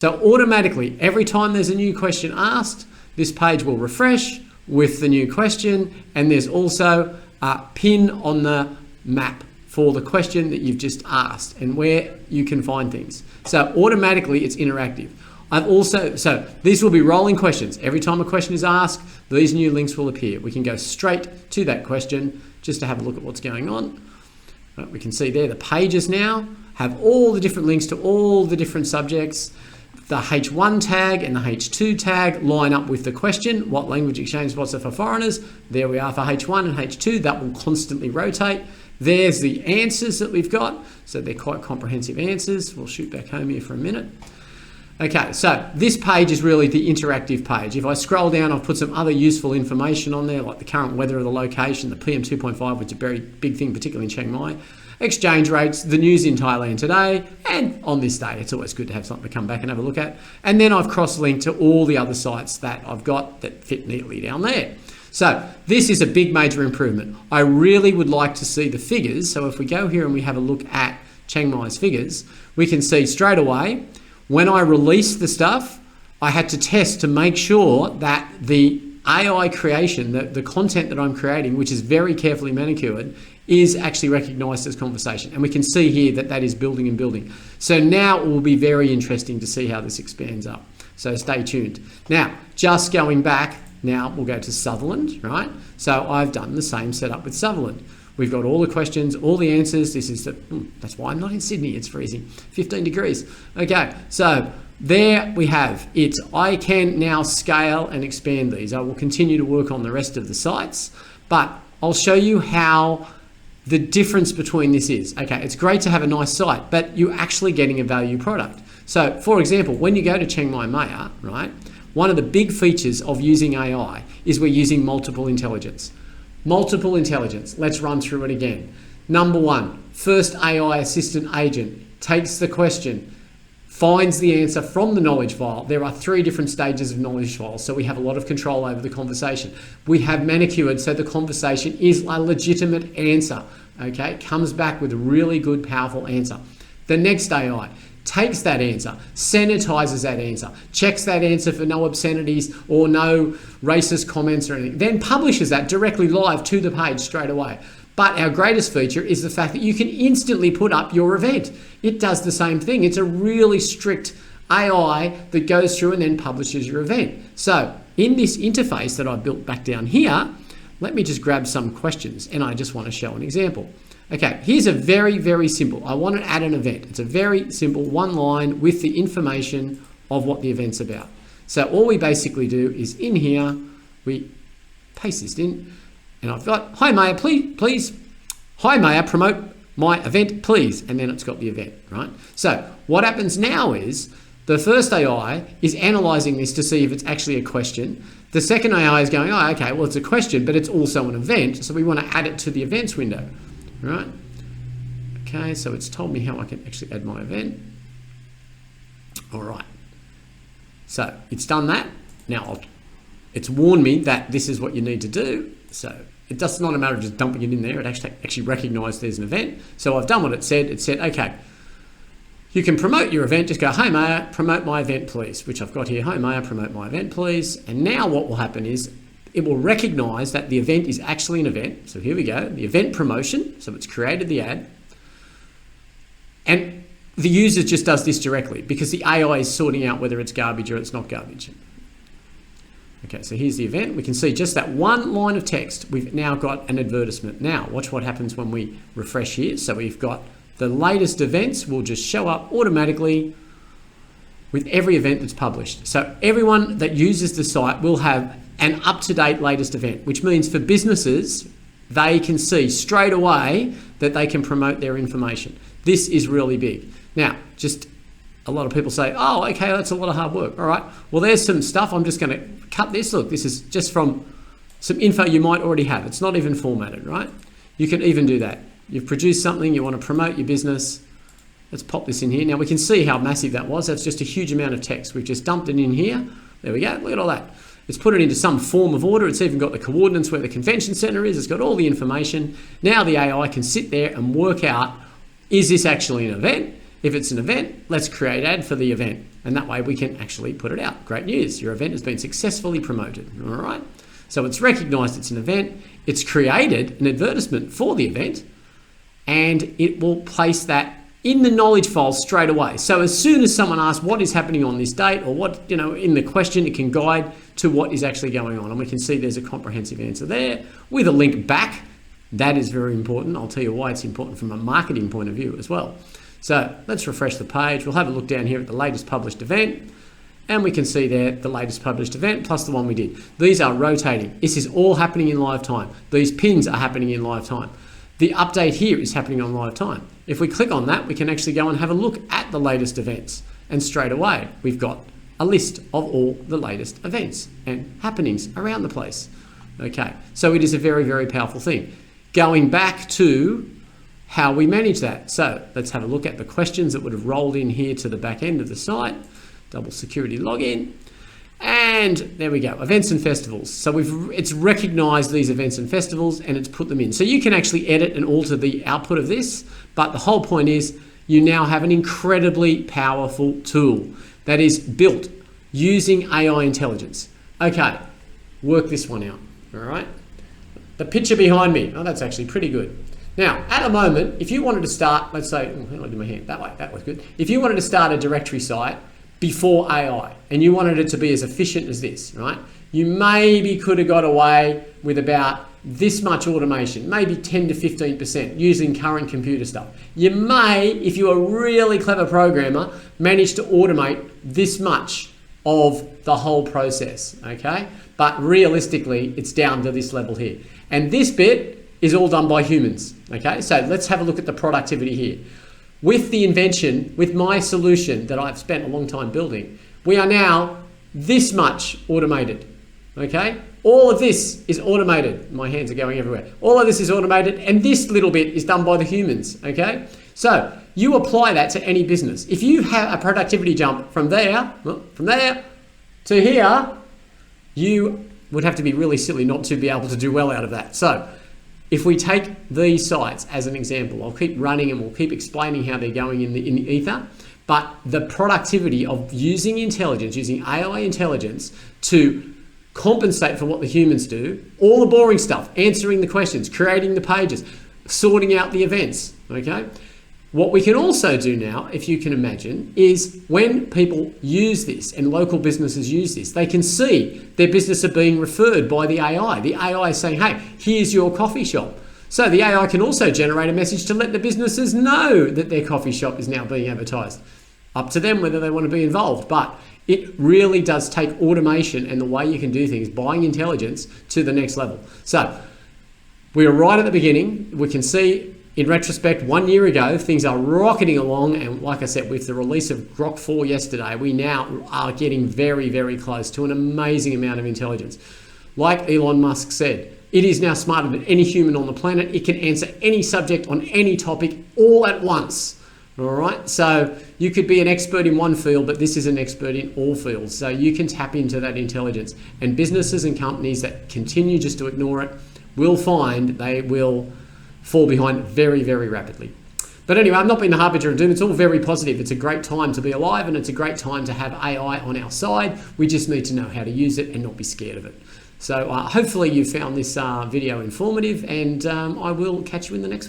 So automatically, every time there's a new question asked, this page will refresh with the new question, and there's also a pin on the map for the question that you've just asked and where you can find things. So automatically it's interactive. So these will be rolling questions. Every time a question is asked, these new links will appear. We can go straight to that question just to have a look at what's going on. We can see there the pages now have all the different links to all the different subjects. The H1 tag and the H2 tag line up with the question. What language exchange spots are for foreigners? There we are for H1 and H2. That will constantly rotate. There's the answers that we've got. So they're quite comprehensive answers. We'll shoot back home here for a minute. Okay, so this page is really the interactive page. If I scroll down, I've put some other useful information on there, like the current weather of the location, the PM 2.5, which is a very big thing, particularly in Chiang Mai, exchange rates, the news in Thailand today, and on this day. It's always good to have something to come back and have a look at. And then I've cross-linked to all the other sites that I've got that fit neatly down there. So this is a big major improvement. I really would like to see the figures. So if we go here and we have a look at Chiang Mai's figures, we can see straight away, when I released the stuff, I had to test to make sure that the AI creation, the content that I'm creating, which is very carefully manicured, is actually recognized as conversation. And we can see here that that is building and building. So now it will be very interesting to see how this expands up. So stay tuned. Now, just going back, now we'll go to Sutherland, right? So I've done the same setup with Sutherland. We've got all the questions, all the answers. This is that's why I'm not in Sydney. It's freezing, 15 degrees. Okay, so there we have it. I can now scale and expand these. I will continue to work on the rest of the sites, but I'll show you how the difference between this is. Okay, it's great to have a nice site, but you're actually getting a value product. So for example, when you go to Chiang Mai Maya, right, one of the big features of using AI is we're using multiple intelligence. Multiple intelligence. Let's run through it again. Number one, first AI assistant agent takes the question, finds the answer from the knowledge file. There are 3 different stages of knowledge files, so we have a lot of control over the conversation. We have manicured so the conversation is a legitimate answer. Okay, comes back with a really good, powerful answer. The next AI takes that answer, sanitizes that answer, checks that answer for no obscenities or no racist comments or anything, then publishes that directly live to the page straight away. But our greatest feature is the fact that you can instantly put up your event. It does the same thing. It's a really strict AI that goes through and then publishes your event. So in this interface that I built back down here, let me just grab some questions and I just want to show an example. Okay, here's a very, very simple. I want to add an event. It's a very simple one line with the information of what the event's about. So all we basically do is in here, we paste this in, and I've got, hi Maya, please, hi Maya, promote my event, please. And then it's got the event, right? So what happens now is the first AI is analyzing this to see if it's actually a question. The second AI is going, oh, okay, well, it's a question, but it's also an event. So we want to add it to the events window. Right? Okay, so it's told me how I can actually add my event. All right. So it's done that. Now it's warned me that this is what you need to do. So it does not a matter of just dumping it in there. It actually recognized there's an event. So I've done what it said. It said, okay, you can promote your event. Just go, hey Maya, promote my event, please, which I've got here. Hey Maya, promote my event, please. And now what will happen is it will recognize that the event is actually an event. So here we go, the event promotion. So it's created the ad. And the user just does this directly because the AI is sorting out whether it's garbage or it's not garbage. Okay, so here's the event. We can see just that one line of text. We've now got an advertisement. Now, watch what happens when we refresh here. So we've got the latest events will just show up automatically with every event that's published. So everyone that uses the site will have an up-to-date latest event, which means for businesses, they can see straight away that they can promote their information. This is really big. Now, just a lot of people say, oh, okay, that's a lot of hard work. All right, well, there's some stuff. I'm just going to cut this. Look, this is just from some info you might already have. It's not even formatted, right? You can even do that. You've produced something, you want to promote your business. Let's pop this in here. Now we can see how massive that was. That's just a huge amount of text. We've just dumped it in here. There we go, look at all that. It's put it into some form of order. It's even got the coordinates where the convention center is. It's got all the information. Now the AI can sit there and work out, is this actually an event? If it's an event, let's create ad for the event. And that way we can actually put it out. Great news, your event has been successfully promoted, all right? So it's recognized it's an event, it's created an advertisement for the event, and it will place that in the knowledge file straight away. So as soon as someone asks what is happening on this date or what, in the question, it can guide to what is actually going on. And we can see there's a comprehensive answer there with a link back. That is very important. I'll tell you why it's important from a marketing point of view as well. So let's refresh the page. We'll have a look down here at the latest published event. And we can see there the latest published event plus the one we did. These are rotating. This is all happening in live time. These pins are happening in live time. The update here is happening on live time. If we click on that, we can actually go and have a look at the latest events. And straight away, we've got a list of all the latest events and happenings around the place. Okay, so it is a very, very powerful thing. Going back to how we manage that. So let's have a look at the questions that would have rolled in here to the back end of the site. Double security login. And there we go, events and festivals. So it's recognized these events and festivals and it's put them in. So you can actually edit and alter the output of this, but the whole point is you now have an incredibly powerful tool that is built using AI intelligence. Okay, work this one out, all right? The picture behind me, oh, that's actually pretty good. Now, at the moment, if you wanted to start, let's say, how do I do my hand? That way, that was good. If you wanted to start a directory site before AI, and you wanted it to be as efficient as this, right? You maybe could have got away with about this much automation, maybe 10 to 15% using current computer stuff. You may, if you're a really clever programmer, manage to automate this much of the whole process, okay? But realistically, it's down to this level here. And this bit is all done by humans, okay? So let's have a look at the productivity here. With the invention, with my solution that I've spent a long time building, we are now this much automated, okay? All of this is automated. My hands are going everywhere. All of this is automated, and this little bit is done by the humans, okay? So you apply that to any business. If you have a productivity jump from there to here, you would have to be really silly not to be able to do well out of that. So if we take these sites as an example, I'll keep running and we'll keep explaining how they're going in the ether, but the productivity of using intelligence, using AI intelligence to compensate for what the humans do, all the boring stuff, answering the questions, creating the pages, sorting out the events, okay? What we can also do now, if you can imagine, is when people use this and local businesses use this, they can see their business are being referred by the AI. The AI is saying, hey, here's your coffee shop. So the AI can also generate a message to let the businesses know that their coffee shop is now being advertised. Up to them whether they want to be involved, but it really does take automation and the way you can do things, buying intelligence, to the next level. So we are right at the beginning. We can see in retrospect, 1 year ago, things are rocketing along, and like I said, with the release of Grok-4 yesterday, we now are getting very, very close to an amazing amount of intelligence. Like Elon Musk said, it is now smarter than any human on the planet. It can answer any subject on any topic all at once. All right, so you could be an expert in one field, but this is an expert in all fields. So you can tap into that intelligence, and businesses and companies that continue just to ignore it will find they will fall behind very, very rapidly. But anyway, I'm not being the harbinger of doom. It's all very positive. It's a great time to be alive, and it's a great time to have AI on our side. We just need to know how to use it and not be scared of it. So hopefully you found this video informative, and I will catch you in the next one.